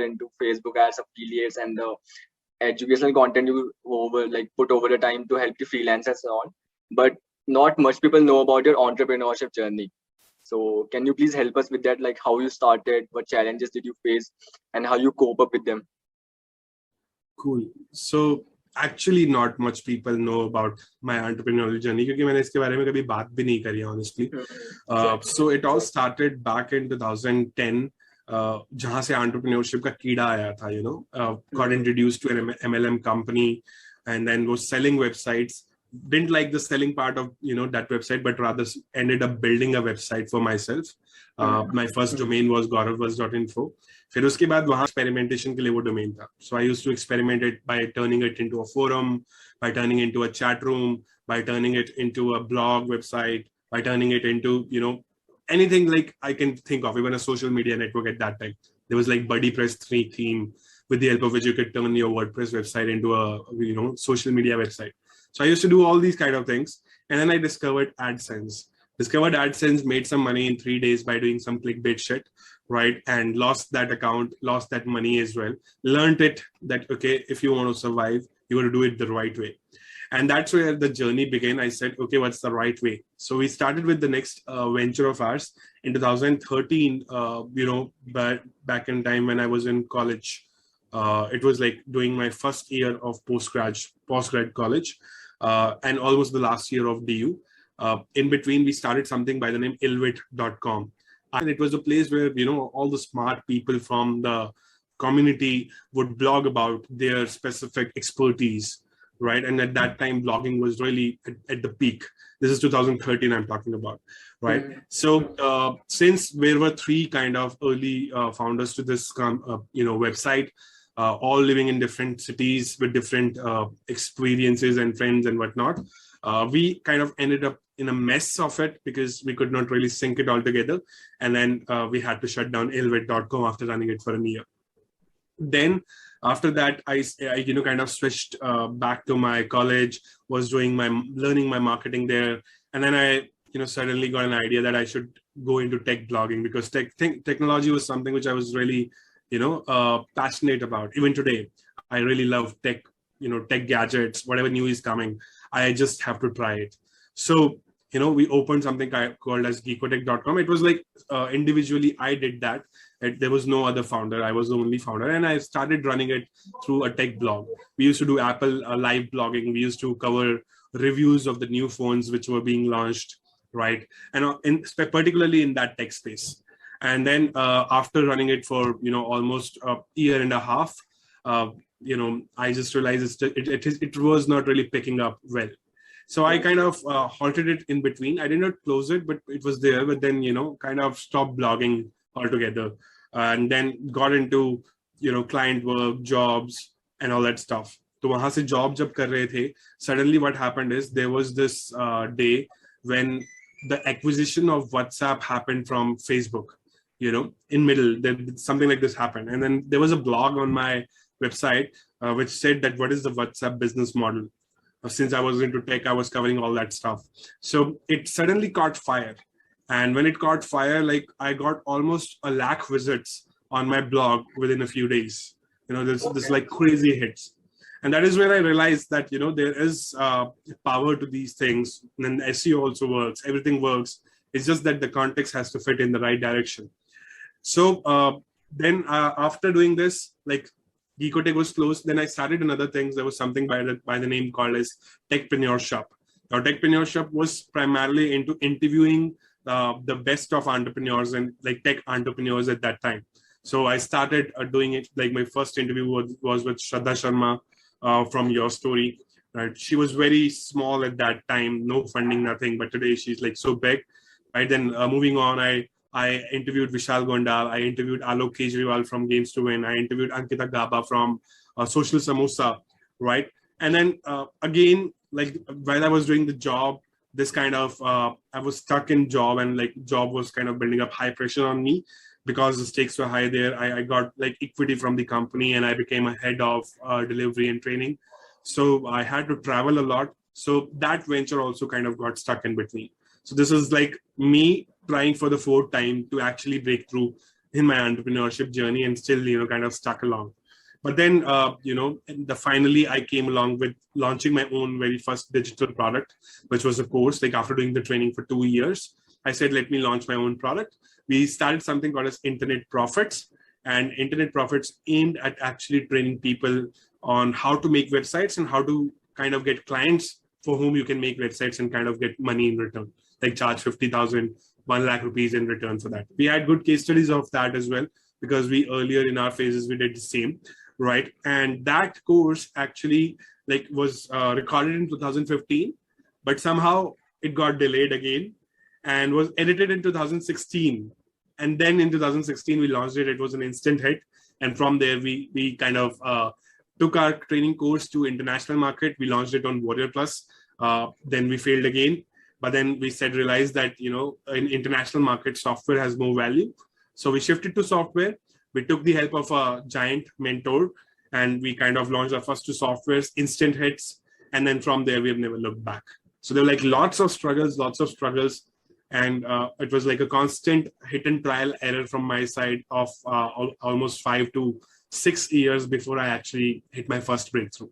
into Facebook ads, affiliates, and the educational content you put over the time to help the freelancers and all. But not much people know about your entrepreneurship journey. So can you please help us with that? Like how you started, what challenges did you face, and how you cope up with them? Cool. So actually not much people know about my entrepreneurial journey क्योंकि मैंने इसके बारे में कभी बात भी नहीं करी honestly. So it all started back in 2010 जहाँ से entrepreneurship का कीड़ा आया था, got introduced to an MLM company and then was selling websites. Didn't like the selling part of that website, but rather ended up building a website for myself. My first domain was gauravvas.info. फिर उसके बाद वहाँ experimentation के लिए वो domain था. So I used to experiment it by turning it into a forum, by turning it into a chat room, by turning it into a blog website, by turning it into anything like I can think of, even a social media network at that time. There was like BuddyPress 3 theme, with the help of which you could turn your WordPress website into a social media website. So I used to do all these kind of things, and then I discovered AdSense. Made some money in 3 days by doing some clickbait shit, right? And lost that account, lost that money as well. Learned it that, okay, if you want to survive, you got to do it the right way. And that's where the journey began. I said, okay, what's the right way? So we started with the next venture of ours in 2013, but back in time when I was in college. It was like doing my first year of postgrad college, and almost the last year of DU. In between, we started something by the name illwit.com. And it was a place where, all the smart people from the community would blog about their specific expertise, right? And at that time, blogging was really at the peak. This is 2013 I'm talking about, right? Mm-hmm. So since there were 3 kind of early founders to this, website, all living in different cities with different experiences and friends and whatnot, we kind of ended up in a mess of it because we could not really sync it all together. And then we had to shut down illwit.com after running it for a year. Then after that, I kind of switched back to my college, was learning my marketing there. And then I, suddenly got an idea that I should go into tech blogging because technology was something which I was really, passionate about. Even today, I really love tech, tech gadgets, whatever new is coming. I just have to try it. So, we opened something called as geekotech.com. It was like individually, I did that. There was no other founder. I was the only founder. And I started running it through a tech blog. We used to do Apple live blogging. We used to cover reviews of the new phones which were being launched, right? And particularly in that tech space. And then after running it for, almost a year and a half, I just realized it was not really picking up well. So I kind of halted it in between. I did not close it, but it was there. But then, kind of stopped blogging altogether, and then got into, client work, jobs, and all that stuff. So वहाँ से job जब कर रहे थे, suddenly what happened is there was this day when the acquisition of WhatsApp happened from Facebook. In middle, something like this happened, and then there was a blog on my website which said that what is the WhatsApp business model. Since I was into tech, I was covering all that stuff. So it suddenly caught fire. And when it caught fire, I got almost 1 lakh visits on my blog within a few days. This like crazy hits. And that is where I realized that, there is power to these things. And SEO also works. Everything works. It's just that the context has to fit in the right direction. So then after doing this, Geekotech was closed. Then I started another thing. There was something by the name called as Techpreneurship. Now, Techpreneurship was primarily into interviewing the best of entrepreneurs and tech entrepreneurs at that time. So I started doing it. My first interview was with Shraddha Sharma from Your Story. Right? She was very small at that time, no funding, nothing. But today she's so big. Right? Then moving on, I interviewed Vishal Gondal. I interviewed Alok Kejriwal from Games to Win. I interviewed Ankita Gaba from Social Samosa, right? And then again, while I was doing the job, this kind of, I was stuck in job and job was kind of building up high pressure on me because the stakes were high there. I got equity from the company and I became a head of delivery and training. So I had to travel a lot. So that venture also kind of got stuck in between. So this is me trying for the 4th time to actually break through in my entrepreneurship journey and still, kind of stuck along. But then, finally I came along with launching my own very first digital product, which was a course. Like after doing the training for 2 years, I said, let me launch my own product. We started something called as Internet Profits, and Internet Profits aimed at actually training people on how to make websites and how to kind of get clients for whom you can make websites and kind of get money in return, like charge 50,000, 1 lakh rupees in return for that. We had good case studies of that as well, because we earlier in our phases, we did the same, right? And that course actually was recorded in 2015, but somehow it got delayed again and was edited in 2016. And then in 2016, we launched it. It was an instant hit. And from there, we kind of took our training course to international market. We launched it on Warrior Plus. Then we failed again. But then we realized that, in international market, software has more value. So we shifted to software. We took the help of a giant mentor, and we kind of launched our first 2 softwares, instant hits. And then from there, we have never looked back. So there were lots of struggles. And it was like a constant hit and trial error from my side of almost 5 to 6 years before I actually hit my first breakthrough.